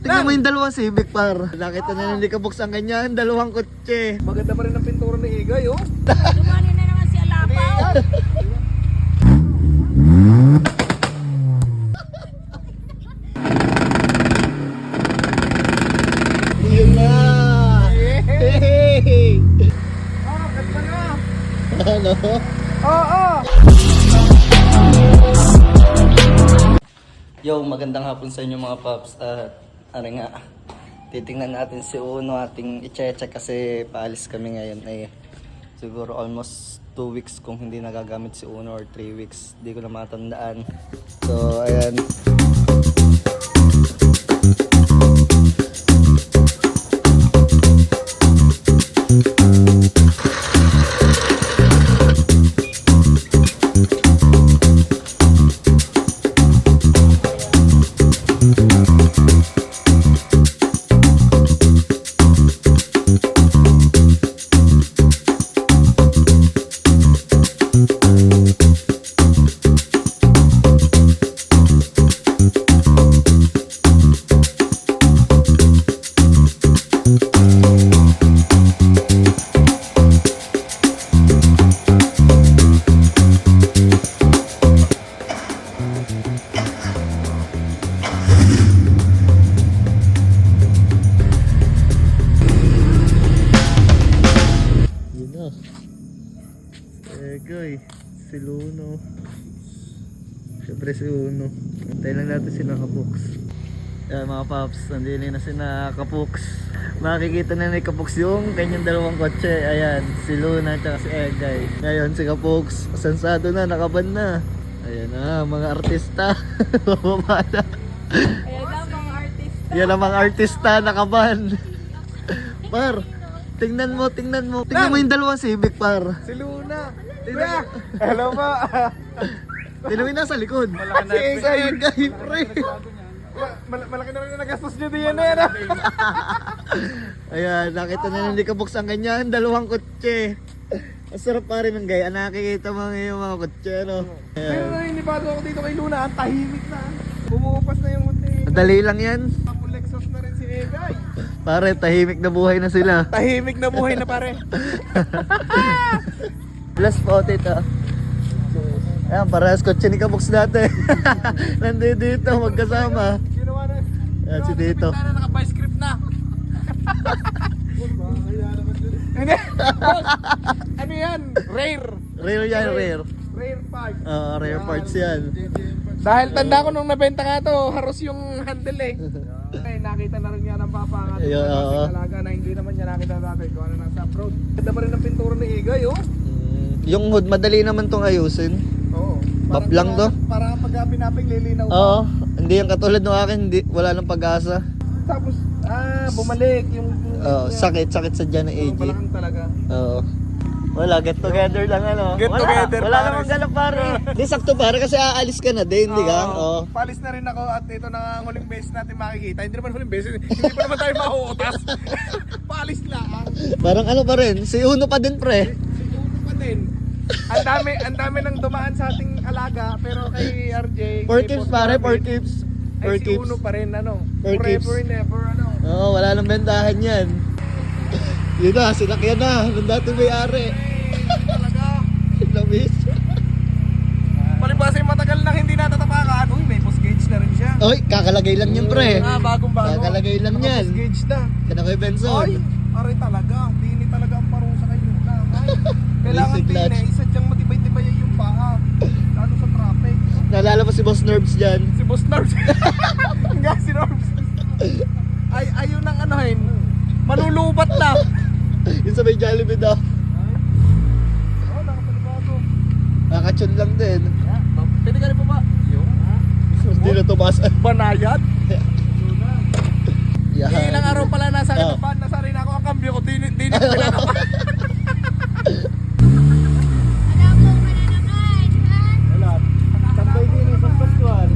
Tingnan mo yung dalawang Civic par. Nakita na hindi ka buksan ganyan, dalawang kotse. Maganda pa rin ang pintura ni Igay, oh. Dumani na naman si Alapaw. Yun na! Hey! Ah, ganda na. Ano? Oo. Yo, magandang hapon sa inyo mga paps. Ano nga, titingnan natin si Uno, ating i-check kasi paalis kami ngayon. Siguro almost 2 weeks kung hindi nagagamit si Uno or 3 weeks. Di ko na matandaan. So, ayan. Egoy, si Luno. Siyempre si Uno. Antay lang natin si Nakapuks. Yan mga paps, nandili na si Nakapuks. Makikita na ni Kapuks yung kanyang dalawang kotse. Ayan, si Luna at si Egay. Ngayon si Kapuks, sensado na, nakaban na. Ayan na, mga artista. Bababa na. Ayan lang mga artista. Yan ang mga artista, nakaban. Par, tingnan mo. Tingnan mo yung dalawang Civic par. Si Luna. Tina. Hello po. Tingnan mo yung nasa likod. Malaki na Si Egay, pre. Malaki na rin na nagastos nyo din yan eh. Ayan, nakita na hindi ka buksan ganyan, dalawang kotse. Ang sarap pa rin ng gaya, nakikita mo ngayon mga kotse, no? Pero nanginibado ako dito kay Luna, ang tahimik na. Bumuupas na yung munti. Madali lang yan. Full exhaust na rin si Egay. Pare, tahimik na buhay na sila. Tahimik na buhay na pare. Plus po, tito. Ayan, parehas kotse ni Kabuks dati. Nandito dito, magkasama. Ginawa na. Ayan, si Tito. Naka-vice script na. Hindi. Boss, ano yan? Rare. Rare yan, rare. Rare part. Rare parts yan. Dahil tanda ko nung nabenta nga to, haros yung handle eh. Ay, nakita na rin niya ng papa nga Ayun, oo. alaga na hindi naman niya nakita dati kung ano nasa abroad. Ganda pa rin ang pintura ni Igay, oh. Yung hood, madali naman tong ayusin. Oo. Pop lang to? Para pag pinaping lilinaw pa. Oo, hindi yung katulad ng akin, wala nang pag-asa. Tapos, bumalik yung... Sakit sa dyan ng AG. Balakang talaga. Oo. Wala, get together lang ano. Get together, Wala pares. namang ganap pare. Di sakto pare kasi aalis ka na din, di ka? Oo. Palis na rin ako at ito na ang huling beses natin makikita. Hindi naman huling beses, hindi pa naman tayo mauutas. Palis lang. Parang ano pa rin, si Uno pa din pre. Siguro pa din. Ang dami nang dumaan sa ating alaga, pero kay RJ, 4 keeps pare, 4 keeps. 4 ay si keeps. Uno pa rin, ano. Four keeps. Forever and ever, ano. Oo, wala nang bentahan yan. Yun na, sinakyan na. Nung dating may-ari. Talaga. Labis. Palibasa yung matagal nang hindi natatapakan. Uy, may post gauge na rin siya. Oy, kakalagay lang yun pre. Bagong bago. Kakalagay lang yan. Post gauge na. Kana kay Benson. Ay, aray talaga. Dini talaga ang parusa kay Luna. Ay, kailangan Basic clutch. din isa dyang matibay-tibay yung paa. Lalo sa traffic. Naalala mo si Boss Nerves dyan. Si Boss Norbs. Hanggang si Norbs. Ay, ayun ang anuhin. Malulubat na. Yun sa may Jollibee daw. Oh, nakapalibago. Nakachun lang din. Pwede ka rin po ba? Yung? Hindi na tumaas. Banayad? Yan. Ilang araw pala nasa akin Oh. ang ban. Nasa rin ako ang kambyo ko. Dinit pinakapan. Hanapong ka na naman, ha? Wala. Tambay din yung Pascual.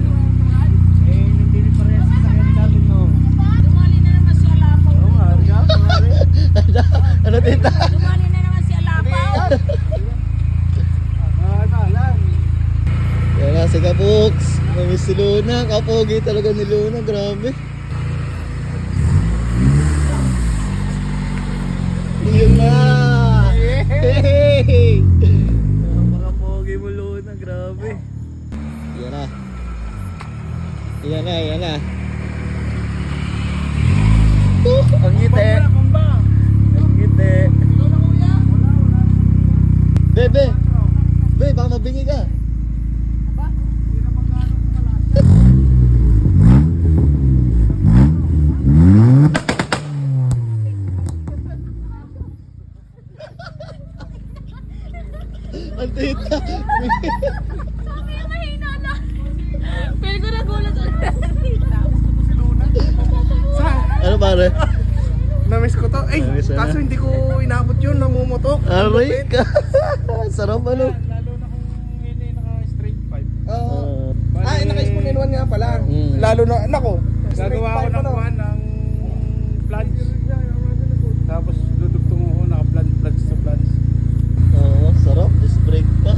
Hindi pa rin sa kanya natin no. Dumani na naman si Alapaw. Ano tita? Dumani na naman si Alapaw. Yan na si Kabuks. Namiss si Luna. Kapogi talaga ni Luna. Grabe. Napaka-pogi mo, Luna. Grabe. Yan na. Yan na, yan na. Ang ngiti. Ang ngiti. Bebe. Bebe, baka mabingi ka. Ang tita. Sabi yung mahina na. Pero ko nagulat ulit. Ano pare? Na-miss ko to. Ay, Na-miss na. kaso hindi ko inabot yun, namumutok. Aray ka. Sarap ano? Lalo na kung hindi naka-straight pipe. Oo. Ah. Naka-spoon in one nga pala. Mm. Lalo na, nako. Gagawa ko ng kuhan ng plunge. Tapos dudugtong ko naka-plunge to plunge. Oo, sarap. Just break pa.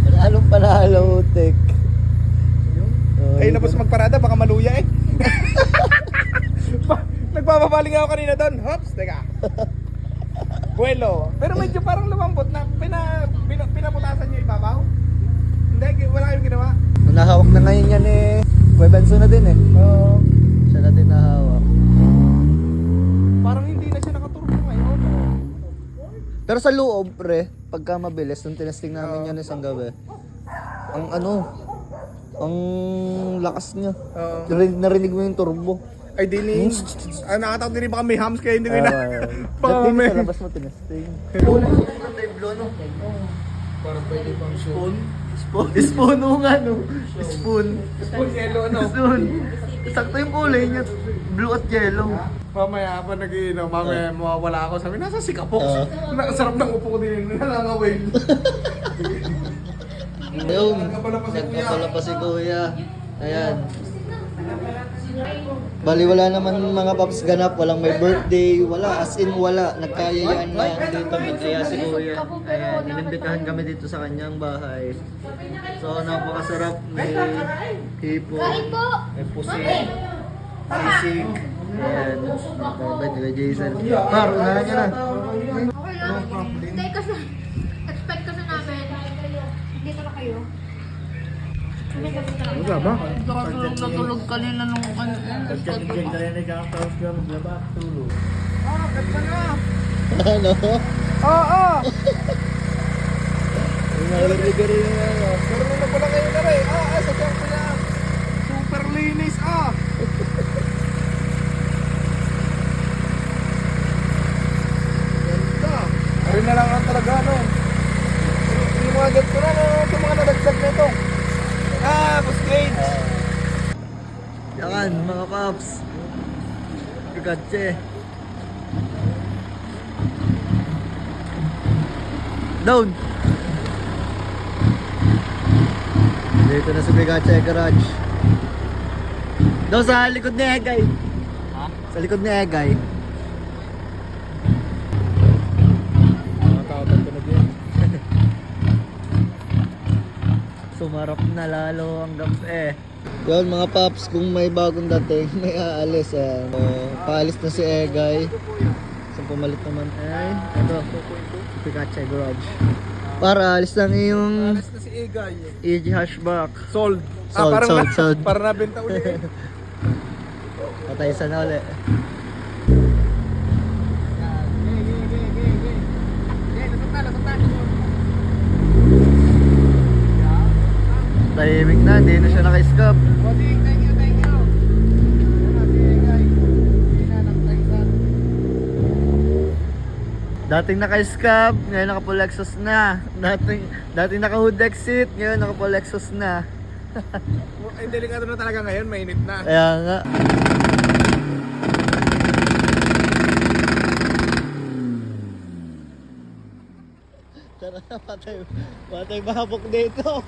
Panalong panalo, tek. Ay, labas magparada, baka maluya eh. Nagpapabaling ako kanina doon. Hops, teka. Buelo. Pero medyo parang lumambot na. Pinaputasan niyo ibabaw. Hindi, wala kayong ginawa. Nahawak na ngayon yan eh. Kuya Benzo na din eh. Oo. Siya na din nahawak. Parang hindi na siya nakaturbo ngayon. Pero sa loob, pre, pagka mabilis, nung tinesting namin yan isang gabi, ang ang lakas niya. Oo. Narinig mo yung turbo. Ay, di ni... nakatakot din baka may hams kaya hindi ko na... Ba't Baka din may... sa labas mo tinesting? Parang pwede pang Spoon? Spoon mo nga no. Spoon. Spoon yellow, ano? Spoon. Sakto yung kulay niya. Blue at yellow. Mamaya pa nag-iinom, mamaya mawawala ako. Sabi, nasa si Kapox. Oo. Sarap ng upo ko din, nangangawin. Ayun. Nagkapala pa si Kuya. Nagkapala pa si Kuya. Ayan. Bali wala naman mga paps ganap, walang may birthday, wala, as in wala, nagkayayaan lang dito mag-aya si Kuya. Ayan, inimbitahan kami dito sa kanyang bahay. So napakasarap, may hipo, may pusi, sisig, ayan, nakabait ni Jason. Par, unahan ka na. Okay lang. Hindi kasi, expect kasi namin. Dito na kayo. Wala ba? Natulog kanina nung ano. Ano? Oo! Narinig ka rin yung ano. Pero nung nagpala kayo na rin, sadyang ko na. Super linis, Ganda. Rin na lang ang talaga, no? Yung mga ganito na, no? Yung mga nadagdag na ito. Boss Gates! Yan, mga paps. Bigatche. Down. Dito na sa Bigatche Garage. Doon sa likod ni Egay. Sa likod ni Egay. Mga tao tagtunog yun. Sumarap na lalo ang gabi. Yun mga paps, kung may bagong dating, may aalis. Paalis na si Egay. So pumalit naman ay ito, Pikachu Garage. Para alis lang yung Alas na si Egay. EG Hashback. Sold. Sold, sold. Para nabenta ulit. Patay sa na uli. Tahimik na, hindi na siya naka-scap. Thank you. Yan na si Egay. Hindi na nagtaisan. Dating naka-scap, ngayon naka-full exhaust na. Dating naka-hood exit, ngayon naka-full exhaust na. Ay, delikado na talaga ngayon, mainit na. Kaya nga. Tara na, patay babok dito.